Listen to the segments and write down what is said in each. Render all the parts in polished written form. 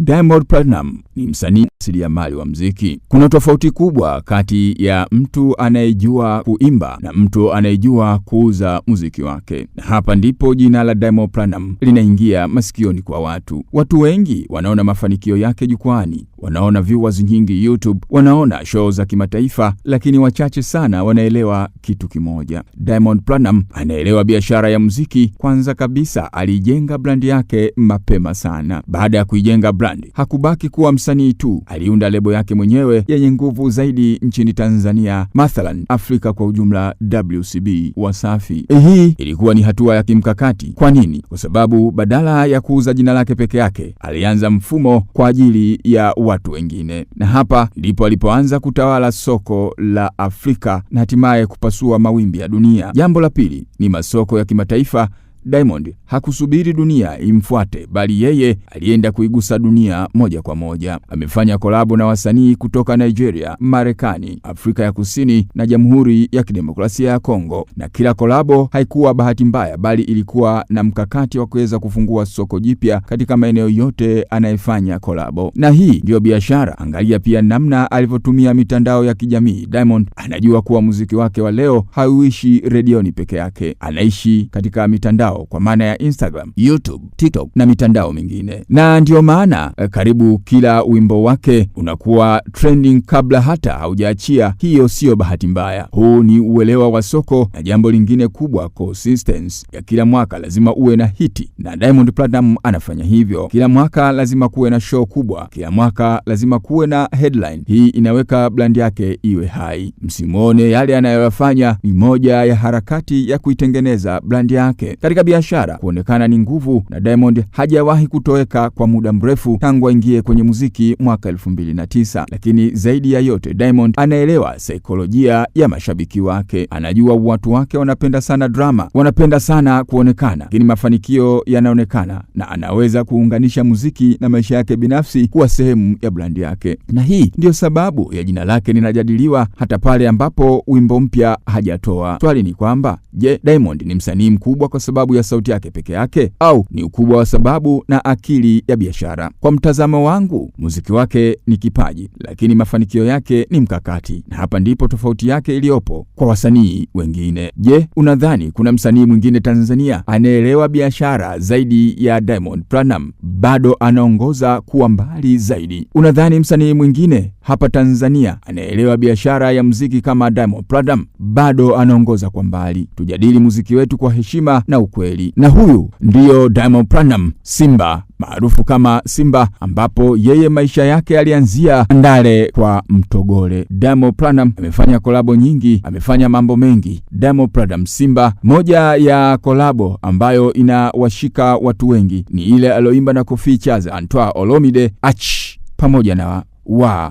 Diamond Platnumz ni msanii mjasiriamali wa muziki. Kuna tofauti kubwa kati ya mtu anayejua kuimba na mtu anayejua kuuza muziki wake. Na hapa ndipo jina la Diamond Platnumz linaingia masikioni kwa watu. Watu wengi wanaona mafanikio yake jukwani, wanaona viewers nyingi YouTube, wanaona show za kimataifa, lakini wachache sana wanaelewa kitu kimoja. Diamond Platnumz anaelewa biashara ya muziki. Kwanza kabisa, alijenga brand yake mapema sana. Baada ya kuijenga brand, hakubaki kuwa msanii tu, aliunda lebo yake mwenyewe yenye nguvu zaidi nchini Tanzania, mathalan Afrika kwa ujumla, WCB Wasafi. Hii ilikuwa ni hatua ya kimkakati. Kwa nini? Kwa sababu badala ya kuuza jina lake peke yake, alianza mfumo kwa ajili ya watu wengine. Na hapa ndipo alipoanza kutawala soko la Afrika na hatimaye kupasua mawimbi ya dunia. Jambo la pili ni masoko ya kimataifa. Diamond hakusubiri dunia imfuate, bali yeye alienda kuigusa dunia moja kwa moja. Amefanya kolabo na wasanii kutoka Nigeria, Marekani, Afrika ya Kusini na Jamhuri ya Kidemokrasia ya Kongo. Na kila kolabo haikuwa bahati mbaya, bali ilikuwa na mkakati wa kuweza kufungua soko jipya katika maeneo yote anayefanya kolabo. Na hii ndio biashara. Angalia pia namna alivyotumia mitandao ya kijamii. Diamond anajua kuwa muziki wake wa leo hauishi redioni peke yake, anaishi katika mitandao, kwa maana ya Instagram, YouTube, TikTok na mitandao mingine. Na ndio maana karibu kila wimbo wake unakuwa trending kabla hata haujaachia. Hiyo sio bahati mbaya. Huu ni uelewa wa soko. Na jambo lingine kubwa, consistency ya kila mwaka lazima uwe na hiti, na Diamond Platnumz anafanya hivyo. Kila mwaka lazima kuwe na show kubwa, kila mwaka lazima kuwe na headline. Hii inaweka brand yake iwe hai. Msimuone yale anayoyafanya, ni moja ya harakati ya kuitengeneza brand yake. Katika biashara, kuonekana ni nguvu, na Diamond hajawahi kutoweka kwa muda mrefu tangu aingie kwenye muziki mwaka 2009. Lakini zaidi ya yote, Diamond anaelewa saikolojia ya mashabiki wake. Anajua watu wake wanapenda sana drama, wanapenda sana kuonekana, lakini mafanikio yanaonekana, na anaweza kuunganisha muziki na maisha yake binafsi kuwa sehemu ya brand yake. Na hii ndio sababu ya jina lake linajadiliwa hata pale ambapo wimbo mpya hajatoa. Swali ni kwamba, je, Diamond ni msanii mkubwa kwa sababu ya sauti yake peke yake, au ni ukubwa wa sababu na akili ya biashara? Kwa mtazamo wangu, muziki wake ni kipaji, lakini mafanikio yake ni mkakati. Na hapa ndipo tofauti yake iliyopo kwa wasanii wengine. Je, unadhani kuna msanii mwingine Tanzania anaelewa biashara zaidi ya Diamond Platnumz? Bado anaongoza kuwa mbali zaidi. Unadhani msanii mwingine hapa Tanzania anaelewa biashara ya muziki kama Diamond Platnumz? Bado anaongoza kwa mbali. Tujadili muziki wetu kwa heshima na ukweli. Na huyu ndiyo Diamond Platnumz, Simba, maarufu kama Simba, ambapo yeye maisha yake alianzia Ndale kwa Mtogole. Diamond Platnumz amefanya kolabo nyingi, amefanya mambo mengi. Diamond Platnumz Simba, moja ya kolabo ambayo inawashika watu wengi ni ile aloimba na Koffi Chaza, Antoine Olomide, Ach pamoja na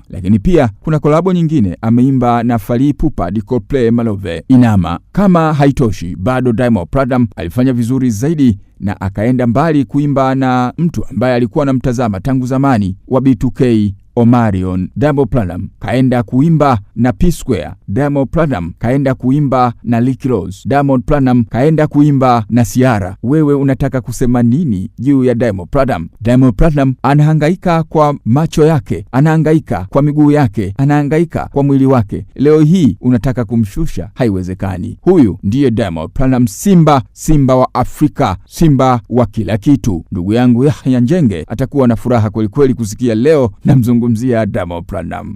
lakini pia kuna kolabo nyingine ameimba na Fally Ipupa, Coldplay, Malove, Inama. Kama haitoshi, bado Diamond Platnumz alifanya vizuri zaidi na akaenda mbali kuimba na mtu ambaye alikuwa anamtazama tangu zamani, wa B2K, Omarion. Diamond Platnumz kaenda kuimba na P Square. Diamond Platnumz kaenda kuimba na Rick Ross. Diamond Platnumz kaenda kuimba na Ciara. Wewe unataka kusema nini juu ya Diamond Platnumz? Diamond Platnumz anahangaika kwa macho yake, anahangaika kwa miguu yake, anahangaika kwa mwili wake. Leo hii unataka kumshusha? Haiwezekani. Huyu ndiye Diamond Platnumz, Simba, Simba wa Afrika, Simba wa kila kitu. Ndugu yangu Yahya Njenge atakuwa na furaha kweli kweli kusikia leo namzungumzia Diamond Platnumz.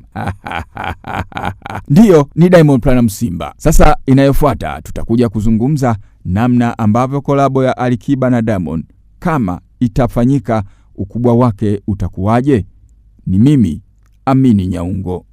Ndiyo, ni Diamond Platnumz Simba. Sasa inayofuata tutakuja kuzungumza namna ambavyo kolabo ya Alikiba na Diamond, kama itafanyika, ukubwa wake utakuwaje. Ni mimi Amini Nyaungo.